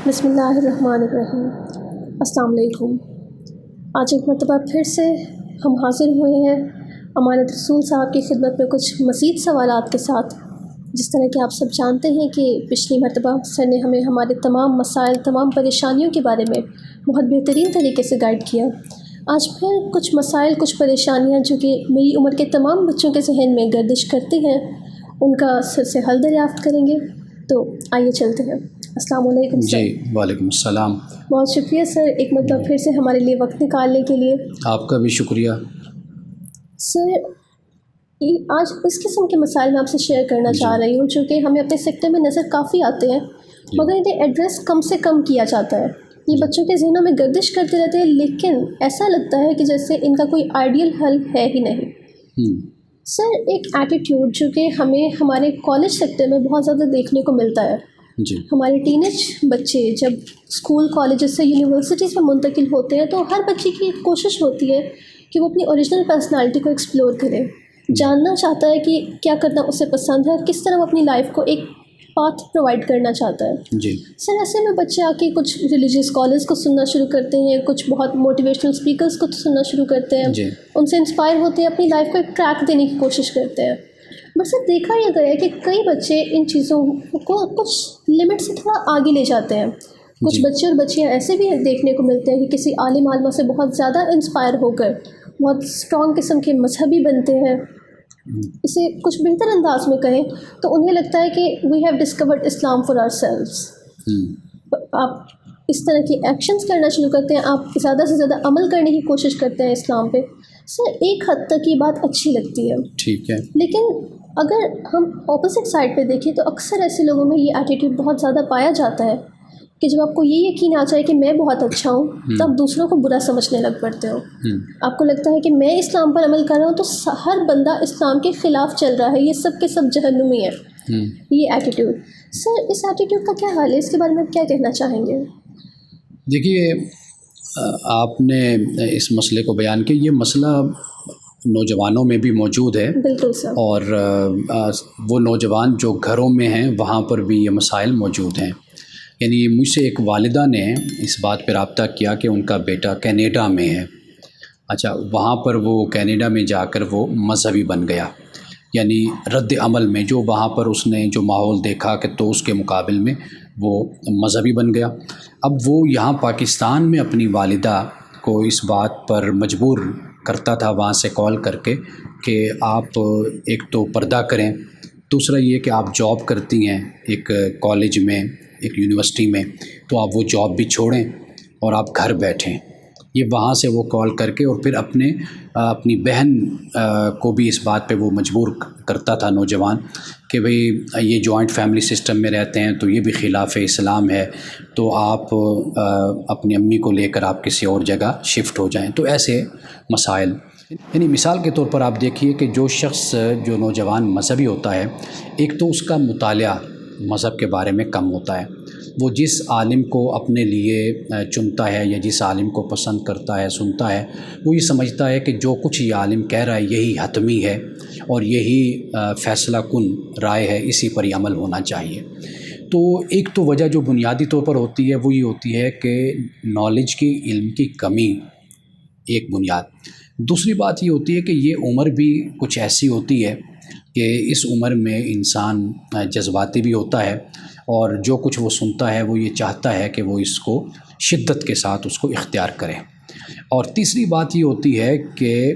بسم اللہ الرحمن الرحیم۔ السلام علیکم۔ آج ایک مرتبہ پھر سے ہم حاضر ہوئے ہیں امانت رسول صاحب کی خدمت میں کچھ مزید سوالات کے ساتھ۔ جس طرح کہ آپ سب جانتے ہیں کہ پچھلی مرتبہ سر نے ہمیں ہمارے تمام مسائل، تمام پریشانیوں کے بارے میں بہت بہترین طریقے سے گائیڈ کیا۔ آج پھر کچھ مسائل، کچھ پریشانیاں جو کہ میری عمر کے تمام بچوں کے ذہن میں گردش کرتے ہیں، ان کا سر سے حل دریافت کریں گے۔ تو آئیے چلتے ہیں۔ السلام علیکم سر۔ جی وعلیکم السلام۔ بہت شکریہ سر ایک مرتبہ پھر سے ہمارے لیے وقت نکالنے کے لیے۔ آپ کا بھی شکریہ۔ سر آج اس قسم کے مسائل میں آپ سے شیئر کرنا چاہ رہی ہوں جو کہ ہمیں اپنے سیکٹر میں نظر کافی آتے ہیں، مگر انہیں ایڈریس کم سے کم کیا جاتا ہے۔ یہ بچوں کے ذہنوں میں گردش کرتے رہتے ہیں، لیکن ایسا لگتا ہے کہ جیسے ان کا کوئی آئیڈیل حل ہے ہی نہیں۔ سر ایک ایٹیٹیوڈ جو کہ ہمیں ہمارے کالج سیکٹر میں بہت زیادہ دیکھنے کو ملتا ہے۔ ہمارے ٹین ایج بچے جب اسکول کالجز سے یونیورسٹیز میں منتقل ہوتے ہیں تو ہر بچے کی کوشش ہوتی ہے کہ وہ اپنی اوریجنل پرسنالٹی کو ایکسپلور کرے، جاننا چاہتا ہے کہ کیا کرنا اسے پسند ہے اور کس طرح وہ اپنی لائف کو ایک پاتھ پرووائڈ کرنا چاہتا ہے۔ سر ایسے میں بچے آ کے کچھ ریلیجیس کالرز کو سننا شروع کرتے ہیں، کچھ بہت موٹیویشنل اسپیکرز کو سننا شروع کرتے ہیں، ان سے انسپائر ہوتے ہیں، اپنی لائف کو ایک ٹریک دینے کی کوشش کرتے ہیں۔ بس سر دیکھا یہ گیا ہے کہ کئی بچے ان چیزوں کو کچھ لمٹ سے تھوڑا آگے لے جاتے ہیں۔ کچھ بچے اور بچیاں ایسے بھی دیکھنے کو ملتے ہیں کہ کسی عالم عالمہ سے بہت زیادہ انسپائر ہو کر بہت اسٹرانگ قسم کے مذہبی بنتے ہیں۔ اسے کچھ بہتر انداز میں کہیں تو انہیں لگتا ہے کہ we have discovered Islam for ourselves. آپ اس طرح کی ایکشنز کرنا شروع کرتے ہیں، آپ زیادہ سے زیادہ عمل کرنے کی کوشش کرتے ہیں اسلام پہ۔ سر ایک حد تک یہ بات اچھی لگتی ہے، ٹھیک ہے، لیکن اگر ہم اپوزٹ سائڈ پہ دیکھیں تو اکثر ایسے لوگوں میں یہ ایٹیٹیوڈ بہت زیادہ پایا جاتا ہے کہ جب آپ کو یہ یقین آ جائے کہ میں بہت اچھا ہوں تو آپ دوسروں کو برا سمجھنے لگ پڑتے ہو۔ آپ کو لگتا ہے کہ میں اسلام پر عمل کر رہا ہوں تو ہر بندہ اسلام کے خلاف چل رہا ہے، یہ سب کے سب جہنمی ہے، یہ ایٹیٹیوڈ۔ سر اس ایٹیٹیوڈ کا کیا حال ہے، اس کے بارے میں آپ کیا کہنا چاہیں گے؟ دیکھیے آپ نے اس مسئلے کو بیان کیا، یہ مسئلہ نوجوانوں میں بھی موجود ہے۔ بالکل سر۔ اور وہ نوجوان جو گھروں میں ہیں وہاں پر بھی یہ مسائل موجود ہیں۔ یعنی مجھ سے ایک والدہ نے اس بات پہ رابطہ کیا کہ ان کا بیٹا کینیڈا میں ہے۔ اچھا، وہاں پر وہ کینیڈا میں جا کر وہ مذہبی بن گیا، یعنی رد عمل میں جو وہاں پر اس نے جو ماحول دیکھا کہ تو اس کے مقابل میں وہ مذہبی بن گیا۔ اب وہ یہاں پاکستان میں اپنی والدہ کو اس بات پر مجبور کرتا تھا وہاں سے کال کر کے کہ آپ ایک تو پردہ کریں، دوسرا یہ کہ آپ جاب کرتی ہیں ایک کالج میں، ایک یونیورسٹی میں، تو آپ وہ جاب بھی چھوڑیں اور آپ گھر بیٹھیں۔ یہ وہاں سے وہ کال کر کے اور پھر اپنی بہن کو بھی اس بات پہ وہ مجبور کرتا تھا نوجوان کہ بھئی یہ جوائنٹ فیملی سسٹم میں رہتے ہیں تو یہ بھی خلاف اسلام ہے، تو آپ اپنی امی کو لے کر آپ کسی اور جگہ شفٹ ہو جائیں۔ تو ایسے مسائل، یعنی مثال کے طور پر آپ دیکھیے کہ جو شخص، جو نوجوان مذہبی ہوتا ہے، ایک تو اس کا مطالعہ مذہب کے بارے میں کم ہوتا ہے۔ وہ جس عالم کو اپنے لیے چنتا ہے یا جس عالم کو پسند کرتا ہے، سنتا ہے، وہ یہ سمجھتا ہے کہ جو کچھ یہ عالم کہہ رہا ہے یہی حتمی ہے اور یہی فیصلہ کن رائے ہے، اسی پر ہی عمل ہونا چاہیے۔ تو ایک تو وجہ جو بنیادی طور پر ہوتی ہے وہ یہ ہوتی ہے کہ نالج کی، علم کی کمی ایک بنیاد۔ دوسری بات یہ ہوتی ہے کہ یہ عمر بھی کچھ ایسی ہوتی ہے کہ اس عمر میں انسان جذباتی بھی ہوتا ہے اور جو کچھ وہ سنتا ہے وہ یہ چاہتا ہے کہ وہ اس کو شدت کے ساتھ اس کو اختیار کرے۔ اور تیسری بات یہ ہوتی ہے کہ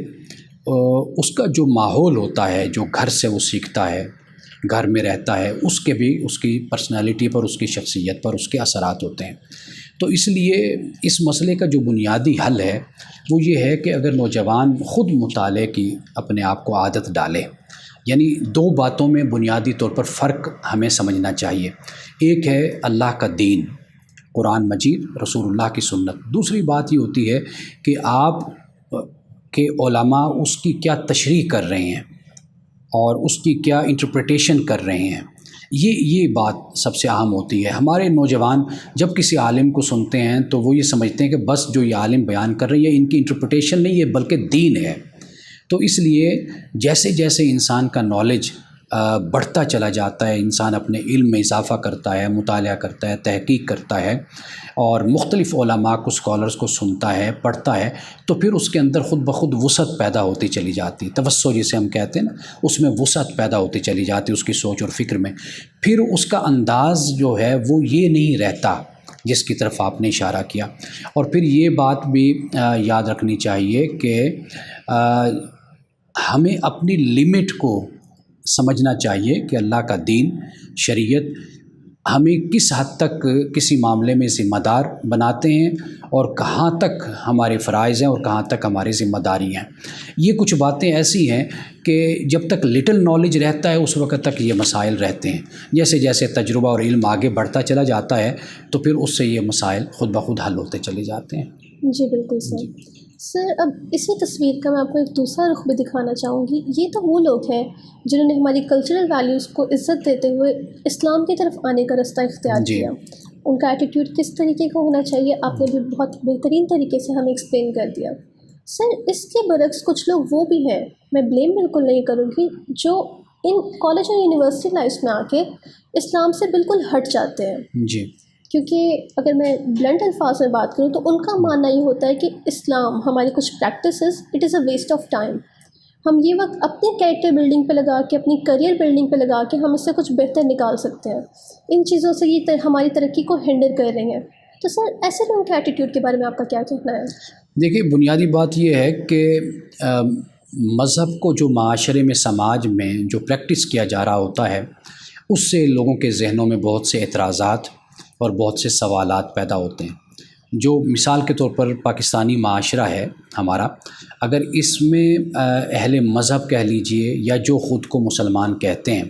اس کا جو ماحول ہوتا ہے، جو گھر سے وہ سیکھتا ہے، گھر میں رہتا ہے، اس کے بھی اس کی پرسنالٹی پر، اس کی شخصیت پر اس کے اثرات ہوتے ہیں۔ تو اس لیے اس مسئلے کا جو بنیادی حل ہے وہ یہ ہے کہ اگر نوجوان خود مطالعے کی اپنے آپ کو عادت ڈالے، یعنی دو باتوں میں بنیادی طور پر فرق ہمیں سمجھنا چاہیے۔ ایک ہے اللہ کا دین، قرآن مجید، رسول اللہ کی سنت۔ دوسری بات یہ ہوتی ہے کہ آپ کے علماء اس کی کیا تشریح کر رہے ہیں اور اس کی کیا انٹرپریٹیشن کر رہے ہیں۔ یہ بات سب سے اہم ہوتی ہے۔ ہمارے نوجوان جب کسی عالم کو سنتے ہیں تو وہ یہ سمجھتے ہیں کہ بس جو یہ عالم بیان کر رہے ہیں ان کی انٹرپریٹیشن نہیں ہے بلکہ دین ہے۔ تو اس لیے جیسے جیسے انسان کا نالج بڑھتا چلا جاتا ہے، انسان اپنے علم میں اضافہ کرتا ہے، مطالعہ کرتا ہے، تحقیق کرتا ہے اور مختلف علماء کو، اسکالرس کو سنتا ہے، پڑھتا ہے، تو پھر اس کے اندر خود بخود وسعت پیدا ہوتی چلی جاتی، توسع جسے ہم کہتے ہیں نا، اس میں وسعت پیدا ہوتی چلی جاتی اس کی سوچ اور فکر میں. پھر اس کا انداز جو ہے وہ یہ نہیں رہتا جس کی طرف آپ نے اشارہ کیا. اور پھر یہ بات بھی یاد رکھنی چاہیے کہ ہمیں اپنی لمٹ کو سمجھنا چاہیے کہ اللہ کا دین، شریعت ہمیں کس حد تک کسی معاملے میں ذمہ دار بناتے ہیں اور کہاں تک ہمارے فرائض ہیں اور کہاں تک ہماری ذمہ داری ہیں. یہ کچھ باتیں ایسی ہیں کہ جب تک لٹل نالج رہتا ہے اس وقت تک یہ مسائل رہتے ہیں. جیسے جیسے تجربہ اور علم آگے بڑھتا چلا جاتا ہے تو پھر اس سے یہ مسائل خود بخود حل ہوتے چلے جاتے ہیں. جی بالکل سر. سر اب اسی تصویر کا میں آپ کو ایک دوسرا رخ بھی دکھانا چاہوں گی. یہ تو وہ لوگ ہیں جنہوں نے ہماری کلچرل ویلیوز کو عزت دیتے ہوئے اسلام کی طرف آنے کا رستہ اختیار کیا. ان کا ایٹیٹیوڈ کس طریقے کا ہونا چاہیے آپ نے بھی بہت بہترین طریقے سے ہمیں ایکسپلین کر دیا. سر اس کے برعکس کچھ لوگ وہ بھی ہیں، میں بلیم بالکل نہیں کروں گی، جو ان کالج اور یونیورسٹی لائف میں آ کے اسلام سے بالکل ہٹ جاتے ہیں. جی. کیونکہ اگر میں بلنٹ الفاظ میں بات کروں تو ان کا ماننا یہ ہوتا ہے کہ اسلام ہماری کچھ practices it is a waste of time. ہم یہ وقت اپنے کیریکٹر بلڈنگ پہ لگا کے، اپنی کریئر بلڈنگ پہ لگا کے ہم اس سے کچھ بہتر نکال سکتے ہیں. ان چیزوں سے یہ ہماری ترقی کو ہینڈل کر رہے ہیں. تو سر ایسے لوگوں کے ایٹیٹیوڈ کے بارے میں آپ کا کیا کہنا ہے؟ دیکھیے، بنیادی بات یہ ہے کہ مذہب کو جو معاشرے میں، سماج میں جو پریکٹس کیا جا رہا ہوتا ہے اس سے لوگوں کے ذہنوں میں بہت سے اعتراضات اور بہت سے سوالات پیدا ہوتے ہیں. جو مثال کے طور پر پاکستانی معاشرہ ہے ہمارا، اگر اس میں اہل مذہب کہہ لیجئے یا جو خود کو مسلمان کہتے ہیں،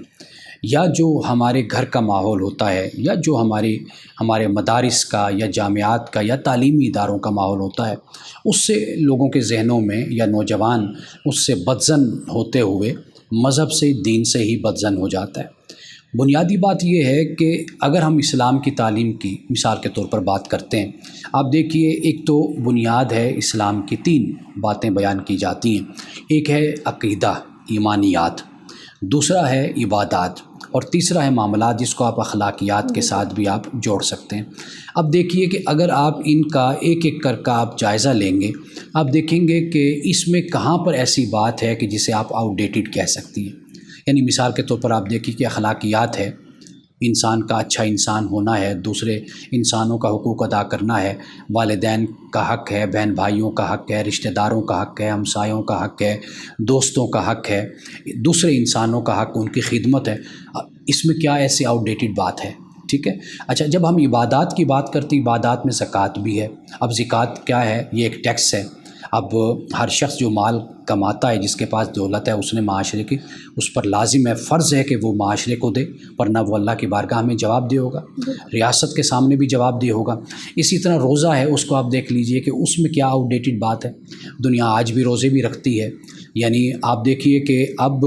یا جو ہمارے گھر کا ماحول ہوتا ہے، یا جو ہمارے مدارس کا یا جامعات کا یا تعلیمی اداروں کا ماحول ہوتا ہے، اس سے لوگوں کے ذہنوں میں یا نوجوان اس سے بدظن ہوتے ہوئے مذہب سے، دین سے ہی بدظن ہو جاتا ہے. بنیادی بات یہ ہے کہ اگر ہم اسلام کی تعلیم کی مثال کے طور پر بات کرتے ہیں، آپ دیکھیے ایک تو بنیاد ہے اسلام کی 3 باتیں بیان کی جاتی ہیں. ایک ہے عقیدہ، ایمانیات، دوسرا ہے عبادات اور تیسرا ہے معاملات، جس کو آپ اخلاقیات کے ساتھ بھی آپ جوڑ سکتے ہیں. اب دیکھیے کہ اگر آپ ان کا ایک ایک کر کا آپ جائزہ لیں گے، آپ دیکھیں گے کہ اس میں کہاں پر ایسی بات ہے کہ جسے آپ آؤٹ ڈیٹڈ کہہ سکتی ہیں. یعنی مثال کے طور پر آپ دیکھیے کہ اخلاقیات ہے، انسان کا اچھا انسان ہونا ہے، دوسرے انسانوں کا حقوق ادا کرنا ہے، والدین کا حق ہے، بہن بھائیوں کا حق ہے، رشتہ داروں کا حق ہے، ہمسایوں کا حق ہے، دوستوں کا حق ہے، دوسرے انسانوں کا حق، ان کی خدمت ہے. اس میں کیا ایسی آؤٹ ڈیٹڈ بات ہے؟ ٹھیک ہے. اچھا، جب ہم عبادات کی بات کرتے ہیں، عبادات میں زکوٰۃ بھی ہے. اب زکوٰۃ کیا ہے؟ یہ ایک ٹیکس ہے. اب ہر شخص جو مال کماتا ہے، جس کے پاس دولت ہے، اس نے معاشرے کی، اس پر لازم ہے، فرض ہے کہ وہ معاشرے کو دے، ورنہ وہ اللہ کی بارگاہ میں جواب دے ہوگا، ریاست کے سامنے بھی جواب دے ہوگا. اسی طرح روزہ ہے، اس کو آپ دیکھ لیجئے کہ اس میں کیا آؤٹ ڈیٹڈ بات ہے. دنیا آج بھی روزے بھی رکھتی ہے. یعنی آپ دیکھیے کہ اب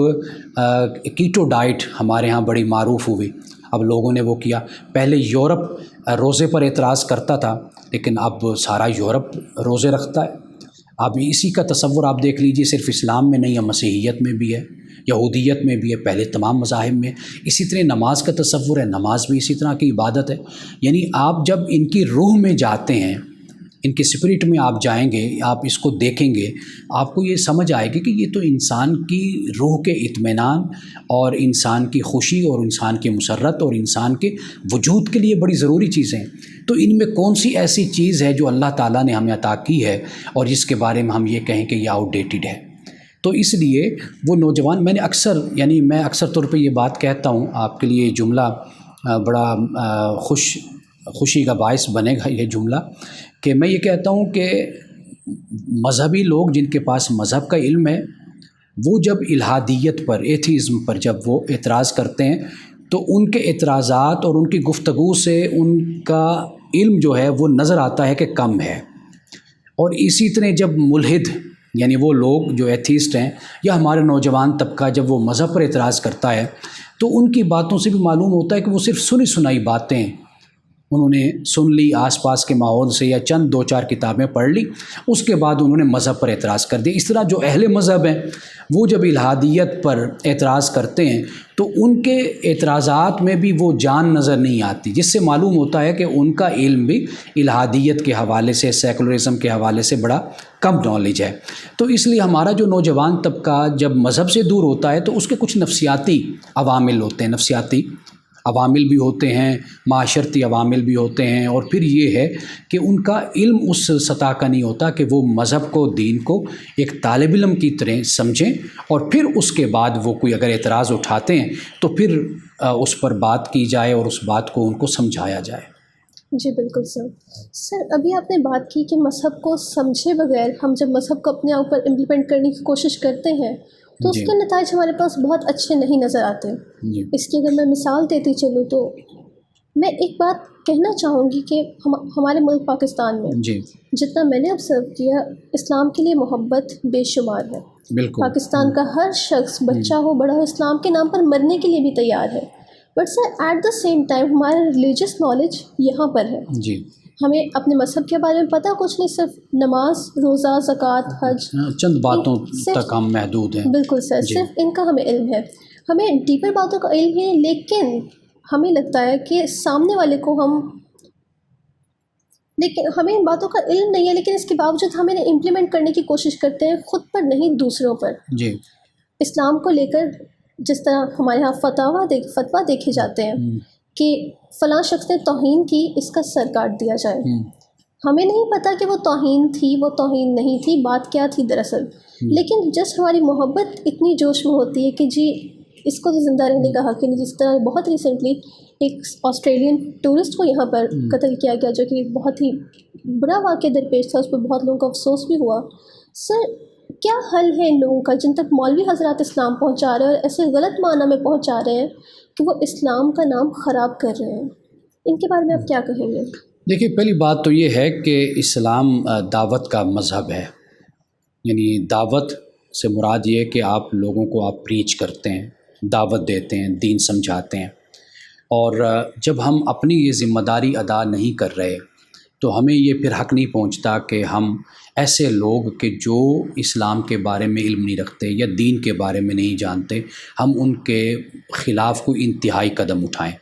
کیٹو ڈائٹ ہمارے ہاں بڑی معروف ہوئی. اب لوگوں نے وہ کیا. پہلے یورپ روزے پر اعتراض کرتا تھا، لیکن اب سارا یورپ روزے رکھتا ہے. اب اسی کا تصور آپ دیکھ لیجئے، صرف اسلام میں نہیں ہے، مسیحیت میں بھی ہے، یہودیت میں بھی ہے، پہلے تمام مذاہب میں. اسی طرح نماز کا تصور ہے، نماز بھی اسی طرح کی عبادت ہے. یعنی آپ جب ان کی روح میں جاتے ہیں، ان کے اسپرٹ میں آپ جائیں گے، آپ اس کو دیکھیں گے، آپ کو یہ سمجھ آئے گی کہ یہ تو انسان کی روح کے اطمینان اور انسان کی خوشی اور انسان کی مسرت اور انسان کے وجود کے لیے بڑی ضروری چیزیں ہیں. تو ان میں کون سی ایسی چیز ہے جو اللہ تعالیٰ نے ہمیں عطا کی ہے اور جس کے بارے میں ہم یہ کہیں کہ یہ آؤٹ ڈیٹڈ ہے؟ تو اس لیے وہ نوجوان، میں اکثر طور پہ یہ بات کہتا ہوں، آپ کے لیے جملہ بڑا خوشی کا باعث بنے گا یہ جملہ، کہ میں یہ کہتا ہوں کہ مذہبی لوگ جن کے پاس مذہب کا علم ہے، وہ جب الہادیت پر، ایتھیزم پر جب وہ اعتراض کرتے ہیں تو ان کے اعتراضات اور ان کی گفتگو سے ان کا علم جو ہے وہ نظر آتا ہے کہ کم ہے. اور اسی طرح جب ملحد، یعنی وہ لوگ جو ایتھیسٹ ہیں، یا ہمارے نوجوان طبقہ جب وہ مذہب پر اعتراض کرتا ہے تو ان کی باتوں سے بھی معلوم ہوتا ہے کہ وہ صرف سنی سنائی باتیں انہوں نے سن لی آس پاس کے ماحول سے یا چند دو چار کتابیں پڑھ لی، اس کے بعد انہوں نے مذہب پر اعتراض کر دیا۔ اس طرح جو اہل مذہب ہیں وہ جب الحادیت پر اعتراض کرتے ہیں تو ان کے اعتراضات میں بھی وہ جان نظر نہیں آتی، جس سے معلوم ہوتا ہے کہ ان کا علم بھی الحادیت کے حوالے سے، سیکولرزم کے حوالے سے بڑا کم نالج ہے۔ تو اس لیے ہمارا جو نوجوان طبقہ جب مذہب سے دور ہوتا ہے تو اس کے کچھ نفسیاتی عوامل ہوتے ہیں، نفسیاتی عوامل بھی ہوتے ہیں، معاشرتی عوامل بھی ہوتے ہیں، اور پھر یہ ہے کہ ان کا علم اس سطح کا نہیں ہوتا کہ وہ مذہب کو، دین کو ایک طالب علم کی طرح سمجھیں، اور پھر اس کے بعد وہ کوئی اگر اعتراض اٹھاتے ہیں تو پھر اس پر بات کی جائے اور اس بات کو ان کو سمجھایا جائے۔ جی بالکل سر۔ سر ابھی آپ نے بات کی کہ مذہب کو سمجھے بغیر ہم جب مذہب کو اپنے اوپر امپلیمنٹ کرنے کی کوشش کرتے ہیں تو اس جی کے نتائج ہمارے پاس بہت اچھے نہیں نظر آتے۔ جی اس کی اگر میں مثال دیتی چلوں تو میں ایک بات کہنا چاہوں گی کہ ہمارے ملک پاکستان میں جی جتنا میں نے آبزرو کیا، اسلام کے لیے محبت بے شمار ہے۔ بالکل۔ پاکستان کا ہر شخص، بچہ ہو بڑا ہو، اسلام کے نام پر مرنے کے لیے بھی تیار ہے۔ But sir at the same time ہمارا ریلیجس نالج یہاں پر ہے، جی ہمیں اپنے مذہب کے بارے میں پتہ کچھ نہیں، صرف نماز، روزہ، زکوٰۃ، حج، چند باتوں صرف تک ہم محدود ہیں۔ بالکل سر، جی صرف ان کا ہمیں علم ہے، ہمیں ڈیپر باتوں کا علم ہے، لیکن ہمیں لگتا ہے کہ سامنے والے کو لیکن ہمیں ان باتوں کا علم نہیں ہے، لیکن اس کے باوجود ہم انہیں امپلیمنٹ کرنے کی کوشش کرتے ہیں، خود پر نہیں دوسروں پر۔ جی اسلام کو لے کر جس طرح ہمارے یہاں فتویٰ دیکھے جاتے ہیں کہ فلاں شخص نے توہین کی، اس کا سر کاٹ دیا جائے۔ ہمیں نہیں پتہ کہ وہ توہین تھی، وہ توہین نہیں تھی، بات کیا تھی دراصل، لیکن جس ہماری محبت اتنی جوش میں ہوتی ہے کہ جی اس کو تو زندہ رہنے کا حق نہیں۔ جس طرح بہت ریسنٹلی ایک آسٹریلین ٹورسٹ کو یہاں پر قتل کیا گیا، جو کہ بہت ہی برا واقعہ درپیش تھا، اس پہ بہت لوگوں کو افسوس بھی ہوا۔ سر کیا حل ہے ان لوگوں کا جن تک مولوی حضرات اسلام پہنچا رہے ہیں اور ایسے غلط معنی میں پہنچا رہے ہیں کہ وہ اسلام کا نام خراب کر رہے ہیں؟ ان کے بارے میں آپ کیا کہیں گے؟ دیکھیے، پہلی بات تو یہ ہے کہ اسلام دعوت کا مذہب ہے، یعنی دعوت سے مراد یہ ہے کہ آپ لوگوں کو آپ پریچ کرتے ہیں، دعوت دیتے ہیں، دین سمجھاتے ہیں، اور جب ہم اپنی یہ ذمہ داری ادا نہیں کر رہے تو ہمیں یہ پھر حق نہیں پہنچتا کہ ہم ایسے لوگ کہ جو اسلام کے بارے میں علم نہیں رکھتے یا دین کے بارے میں نہیں جانتے، ہم ان کے خلاف کوئی انتہائی قدم اٹھائیں۔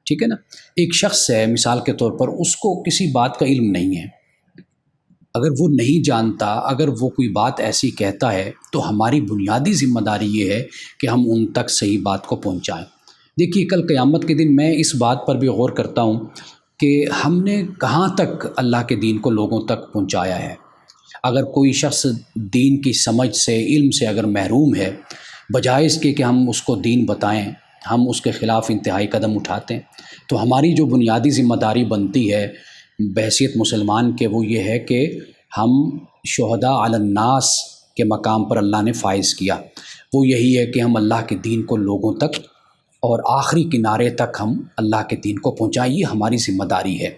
ٹھیک ہے نا؟ ایک شخص ہے مثال کے طور پر، اس کو کسی بات کا علم نہیں ہے، اگر وہ نہیں جانتا، اگر وہ کوئی بات ایسی کہتا ہے تو ہماری بنیادی ذمہ داری یہ ہے کہ ہم ان تک صحیح بات کو پہنچائیں۔ دیکھیے، کل قیامت کے دن میں اس بات پر بھی غور کرتا ہوں کہ ہم نے کہاں تک اللہ کے دین کو لوگوں تک پہنچایا ہے۔ اگر کوئی شخص دین کی سمجھ سے، علم سے اگر محروم ہے، بجائے اس کے کہ ہم اس کو دین بتائیں، ہم اس کے خلاف انتہائی قدم اٹھاتے ہیں، تو ہماری جو بنیادی ذمہ داری بنتی ہے بحیثیت مسلمان کے، وہ یہ ہے کہ ہم شہداء علی الناس کے مقام پر اللہ نے فائز کیا، وہ یہی ہے کہ ہم اللہ کے دین کو لوگوں تک اور آخری کنارے تک ہم اللہ کے دین کو پہنچائیں، یہ ہماری ذمہ داری ہے۔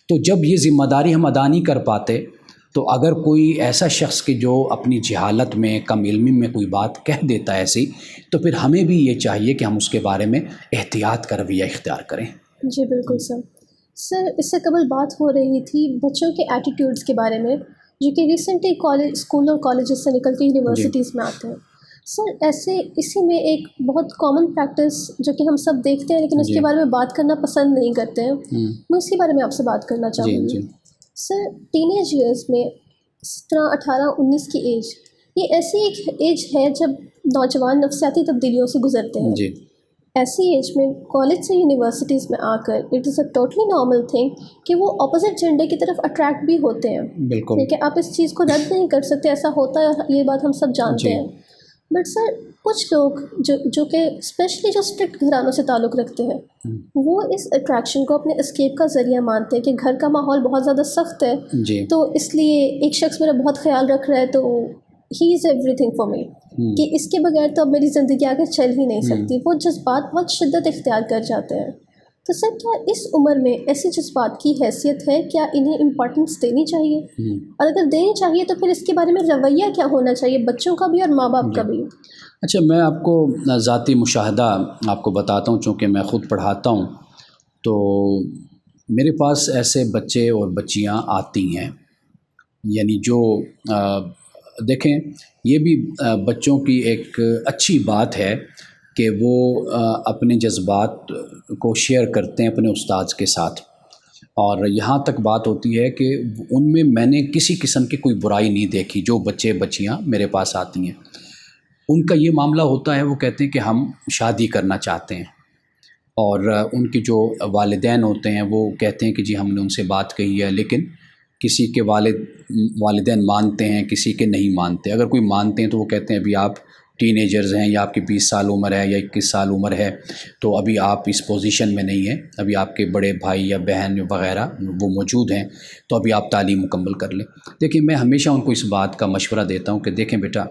تو جب یہ ذمہ داری ہم ادا نہیں کر پاتے تو اگر کوئی ایسا شخص کہ جو اپنی جہالت میں، کم علمی میں کوئی بات کہہ دیتا ہے ایسی، تو پھر ہمیں بھی یہ چاہیے کہ ہم اس کے بارے میں احتیاط کا رویہ اختیار کریں۔ جی بالکل سر۔ سر اس سے قبل بات ہو رہی تھی بچوں کے ایٹیٹیوڈس کے بارے میں، جو کہ ریسنٹلی اسکول اور کالجز سے نکل کے یونیورسٹیز میں آتے ہیں۔ سر ایسے اسی میں ایک بہت کامن پریکٹس جو کہ ہم سب دیکھتے ہیں لیکن اس کے بارے میں بات کرنا پسند نہیں کرتے ہیں، میں اس کے بارے میں آپ سے بات کرنا چاہوں گی۔ سر ٹین ایج ایئرس میں 17، 18، 19 کی ایج، یہ ایسی ایک ایج ہے جب نوجوان نفسیاتی تبدیلیوں سے گزرتے ہیں۔ ایسی ایج میں کالج سے یونیورسٹیز میں آ کر it is a totally normal thing کہ وہ اپوزٹ جینڈر کی طرف اٹریکٹ بھی ہوتے ہیں۔ بالکل، ٹھیک ہے، آپ اس چیز کو رد نہیں کر سکتے، ایسا ہوتا ہے، یہ بات ہم سب جانتے ہیں۔ بٹ سر کچھ لوگ جو کہ اسپیشلی جو اسٹرکٹ گھرانوں سے تعلق رکھتے ہیں، وہ اس اٹریکشن کو اپنے اسکیپ کا ذریعہ مانتے ہیں کہ گھر کا ماحول بہت زیادہ سخت ہے، تو اس لیے ایک شخص میرا بہت خیال رکھ رہا ہے تو he is everything for me, کہ اس کے بغیر تو اب میری زندگی آگے چل ہی نہیں سکتی۔ وہ جذبات بہت شدت اختیار کر جاتے ہیں۔ تو سر کیا اس عمر میں ایسی جذبات کی حیثیت ہے؟ کیا انہیں امپورٹنس دینی چاہیے؟ اور اگر دینی چاہیے تو پھر اس کے بارے میں رویہ کیا ہونا چاہیے بچوں کا بھی اور ماں باپ کا بھی؟ اچھا، میں آپ کو ذاتی مشاہدہ آپ کو بتاتا ہوں، چونکہ میں خود پڑھاتا ہوں، تو میرے پاس ایسے بچے اور بچیاں آتی ہیں، یعنی جو دیکھیں یہ بھی بچوں کی ایک اچھی بات ہے کہ وہ اپنے جذبات کو شیئر کرتے ہیں اپنے استاذ کے ساتھ، اور یہاں تک بات ہوتی ہے کہ ان میں نے کسی قسم کی کوئی برائی نہیں دیکھی۔ جو بچے بچیاں میرے پاس آتی ہیں ان کا یہ معاملہ ہوتا ہے، وہ کہتے ہیں کہ ہم شادی کرنا چاہتے ہیں، اور ان کے جو والدین ہوتے ہیں وہ کہتے ہیں کہ جی ہم نے ان سے بات کہی ہے، لیکن کسی کے والدین مانتے ہیں، کسی کے نہیں مانتے۔ اگر کوئی مانتے ہیں تو وہ کہتے ہیں ابھی آپ ٹین ایجرز ہیں، یا آپ کی 20 سال عمر ہے یا 21 سال عمر ہے، تو ابھی آپ اس پوزیشن میں نہیں ہیں، ابھی آپ کے بڑے بھائی یا بہن وغیرہ وہ موجود ہیں، تو ابھی آپ تعلیم مکمل کر لیں۔ دیکھیں میں ہمیشہ ان کو اس بات کا مشورہ دیتا ہوں کہ دیکھیں بیٹا،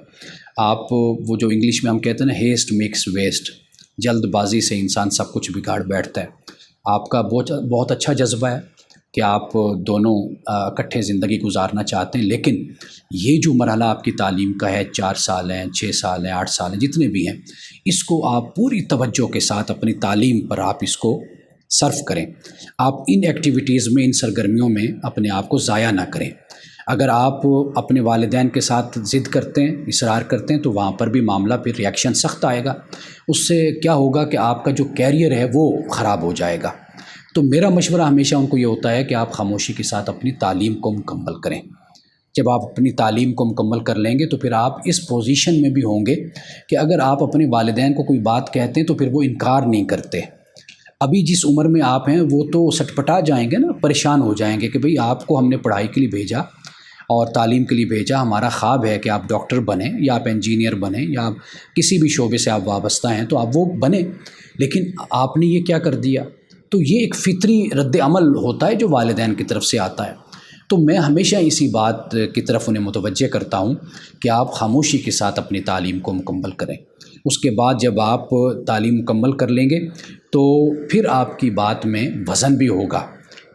آپ وہ جو انگلش میں ہم کہتے ہیں نا ہیسٹ میکس ویسٹ، جلد بازی سے انسان سب کچھ بگاڑ بیٹھتا ہے۔ آپ کا بہت اچھا جذبہ ہے کہ آپ دونوں اکٹھے زندگی گزارنا چاہتے ہیں، لیکن یہ جو مرحلہ آپ کی تعلیم کا ہے، 4 سال ہیں، 6 سال ہیں، 8 سال ہیں، جتنے بھی ہیں، اس کو آپ پوری توجہ کے ساتھ اپنی تعلیم پر آپ اس کو صرف کریں۔ آپ ان ایکٹیویٹیز میں، ان سرگرمیوں میں اپنے آپ کو ضائع نہ کریں۔ اگر آپ اپنے والدین کے ساتھ ضد کرتے ہیں، اصرار کرتے ہیں، تو وہاں پر بھی معاملہ پھر ریئیکشن سخت آئے گا۔ اس سے کیا ہوگا کہ آپ کا جو کیریئر ہے وہ خراب ہو جائے گا۔ تو میرا مشورہ ہمیشہ ان کو یہ ہوتا ہے کہ آپ خاموشی کے ساتھ اپنی تعلیم کو مکمل کریں۔ جب آپ اپنی تعلیم کو مکمل کر لیں گے تو پھر آپ اس پوزیشن میں بھی ہوں گے کہ اگر آپ اپنے والدین کو کوئی بات کہتے ہیں تو پھر وہ انکار نہیں کرتے۔ ابھی جس عمر میں آپ ہیں وہ تو سٹپٹا جائیں گے نا، پریشان ہو جائیں گے کہ بھئی آپ کو ہم نے پڑھائی کے لیے بھیجا اور تعلیم کے لیے بھیجا، ہمارا خواب ہے کہ آپ ڈاکٹر بنیں یا آپ انجینئر بنیں یا آپ کسی بھی شعبے سے آپ وابستہ ہیں تو آپ وہ بنیں، لیکن آپ نے یہ کیا کر دیا۔ تو یہ ایک فطری رد عمل ہوتا ہے جو والدین کی طرف سے آتا ہے۔ تو میں ہمیشہ اسی بات کی طرف انہیں متوجہ کرتا ہوں کہ آپ خاموشی کے ساتھ اپنی تعلیم کو مکمل کریں۔ اس کے بعد جب آپ تعلیم مکمل کر لیں گے تو پھر آپ کی بات میں وزن بھی ہوگا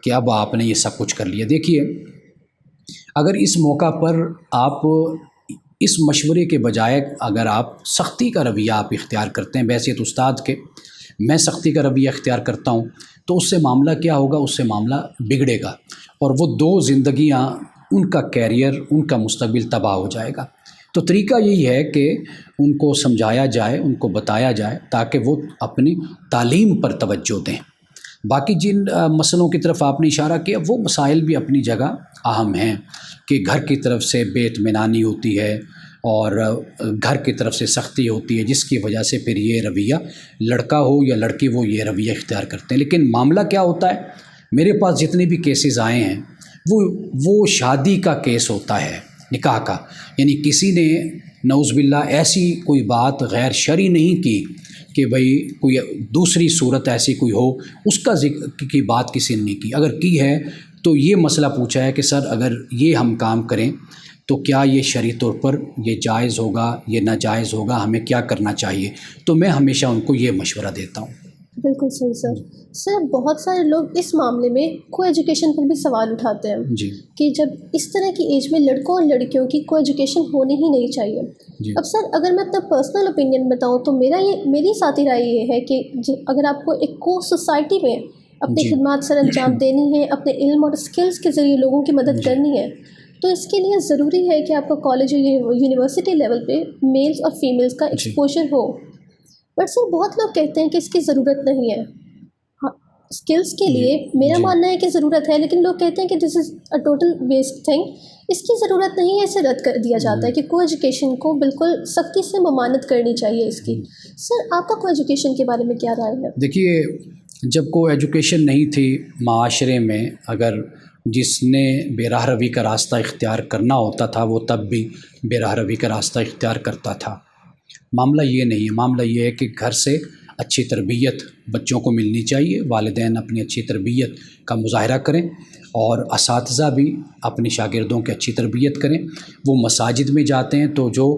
کہ اب آپ نے یہ سب کچھ کر لیا۔ دیکھیے اگر اس موقع پر آپ اس مشورے کے بجائے اگر آپ سختی کا رویہ آپ اختیار کرتے ہیں، بحیثیت استاد کے میں سختی کا رویہ اختیار کرتا ہوں، تو اس سے معاملہ کیا ہوگا، اس سے معاملہ بگڑے گا، اور وہ 2 زندگیاں، ان کا کیریئر، ان کا مستقبل تباہ ہو جائے گا۔ تو طریقہ یہی ہے کہ ان کو سمجھایا جائے، ان کو بتایا جائے تاکہ وہ اپنی تعلیم پر توجہ دیں۔ باقی جن مسئلوں کی طرف آپ نے اشارہ کیا وہ مسائل بھی اپنی جگہ اہم ہیں کہ گھر کی طرف سے بے اطمینانی ہوتی ہے اور گھر کی طرف سے سختی ہوتی ہے، جس کی وجہ سے پھر یہ رویہ، لڑکا ہو یا لڑکی، وہ یہ رویہ اختیار کرتے ہیں۔ لیکن معاملہ کیا ہوتا ہے، میرے پاس جتنے بھی کیسز آئے ہیں وہ شادی کا کیس ہوتا ہے، نکاح کا، یعنی کسی نے نعوذ باللہ ایسی کوئی بات غیر شرعی نہیں کی کہ بھئی کوئی دوسری صورت ایسی کوئی ہو، اس کا ذکر کی بات کسی نے نہیں کی۔ اگر کی ہے تو یہ مسئلہ پوچھا ہے کہ سر اگر یہ ہم کام کریں تو کیا یہ شرعی طور پر یہ جائز ہوگا، یہ ناجائز ہوگا، ہمیں کیا کرنا چاہیے۔ تو میں ہمیشہ ان کو یہ مشورہ دیتا ہوں۔ بالکل صحیح سر بہت سارے لوگ اس معاملے میں کو ایجوکیشن پر بھی سوال اٹھاتے ہیں جی کہ جب اس طرح کی ایج میں لڑکوں اور لڑکیوں کی کو ایجوکیشن ہونی ہی نہیں چاہیے۔ جی اب سر اگر میں اپنا پرسنل اوپینین بتاؤں تو میری ذاتی رائے یہ ہے کہ اگر آپ کو ایک کو سوسائٹی میں اپنی جی خدمات سر انجام دینی ہے، اپنے علم اور اسکلز کے ذریعے لوگوں کی مدد کرنی ہے، تو اس کے لیے ضروری ہے کہ آپ کو کالج اور یونیورسٹی لیول پہ میلز اور فیمیلز کا ایکسپوجر ہو۔ بٹ سر بہت لوگ کہتے ہیں کہ اس کی ضرورت نہیں ہے۔ اسکلس کے لیے میرا ماننا ہے کہ ضرورت ہے، لیکن لوگ کہتے ہیں کہ دس از اے ٹوٹل ویسٹ تھنگ، اس کی ضرورت نہیں ہے، اسے رد کر دیا جاتا ہے کہ کو ایجوکیشن کو بالکل سختی سے ممانعت کرنی چاہیے اس کی۔ سر آپ کا کو ایجوکیشن کے بارے میں کیا رائے ہے؟ دیکھیے جب کو ایجوکیشن نہیں تھی معاشرے میں، اگر جس نے بے راہ روی کا راستہ اختیار کرنا ہوتا تھا وہ تب بھی بے راہ روی کا راستہ اختیار کرتا تھا۔ معاملہ یہ نہیں ہے، معاملہ یہ ہے کہ گھر سے اچھی تربیت بچوں کو ملنی چاہیے، والدین اپنی اچھی تربیت کا مظاہرہ کریں اور اساتذہ بھی اپنی شاگردوں کی اچھی تربیت کریں۔ وہ مساجد میں جاتے ہیں تو جو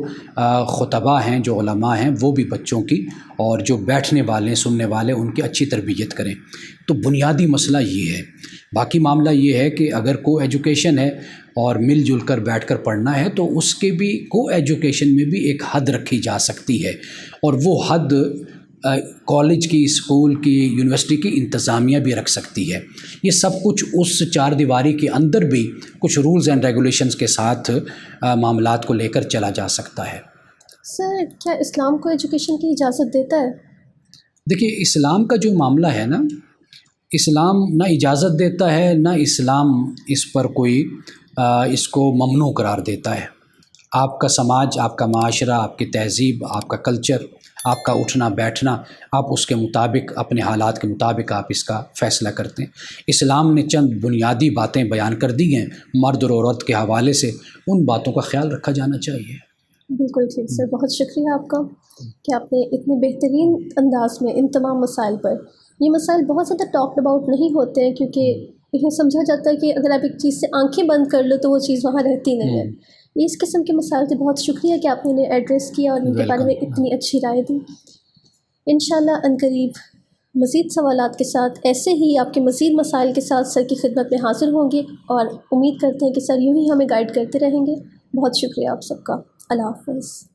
خطبہ ہیں، جو علماء ہیں، وہ بھی بچوں کی اور جو بیٹھنے والے سننے والے ان کی اچھی تربیت کریں۔ تو بنیادی مسئلہ یہ ہے۔ باقی معاملہ یہ ہے کہ اگر کو ایجوکیشن ہے اور مل جل کر بیٹھ کر پڑھنا ہے تو اس کے بھی کو ایجوکیشن میں بھی ایک حد رکھی جا سکتی ہے، اور وہ حد کالج کی، اسکول کی، یونیورسٹی کی انتظامیہ بھی رکھ سکتی ہے۔ یہ سب کچھ اس چار دیواری کے اندر بھی کچھ رولز اینڈ ریگولیشنز کے ساتھ معاملات کو لے کر چلا جا سکتا ہے۔ سر کیا اسلام کو ایجوکیشن کی اجازت دیتا ہے؟ دیکھیے اسلام کا جو معاملہ ہے نا، اسلام نہ اجازت دیتا ہے، نہ اسلام اس پر کوئی اس کو ممنوع قرار دیتا ہے۔ آپ کا سماج، آپ کا معاشرہ، آپ کی تہذیب، آپ کا کلچر، آپ کا اٹھنا بیٹھنا، آپ اس کے مطابق، اپنے حالات کے مطابق آپ اس کا فیصلہ کرتے ہیں۔ اسلام نے چند بنیادی باتیں بیان کر دی ہیں مرد اور عورت کے حوالے سے، ان باتوں کا خیال رکھا جانا چاہیے۔ بالکل ٹھیک سر، بہت شکریہ آپ کا کہ آپ نے اتنے بہترین انداز میں ان تمام مسائل پر، یہ مسائل بہت زیادہ ٹاک اباؤٹ نہیں ہوتے ہیں کیونکہ انہیں سمجھا جاتا ہے کہ اگر آپ ایک چیز سے آنکھیں بند کر لو تو وہ چیز وہاں رہتی نہیں ہے۔ اس قسم کے مسائل سے بہت شکریہ کہ آپ نے انہیں ایڈریس کیا اور ان کے بارے میں اتنی اچھی رائے دی۔ انشاءاللہ عنقریب مزید سوالات کے ساتھ ایسے ہی آپ کے مزید مسائل کے ساتھ سر کی خدمت میں حاضر ہوں گے، اور امید کرتے ہیں کہ سر یوں ہی ہمیں گائیڈ کرتے رہیں گے۔ بہت شکریہ آپ سب کا۔ اللہ حافظ۔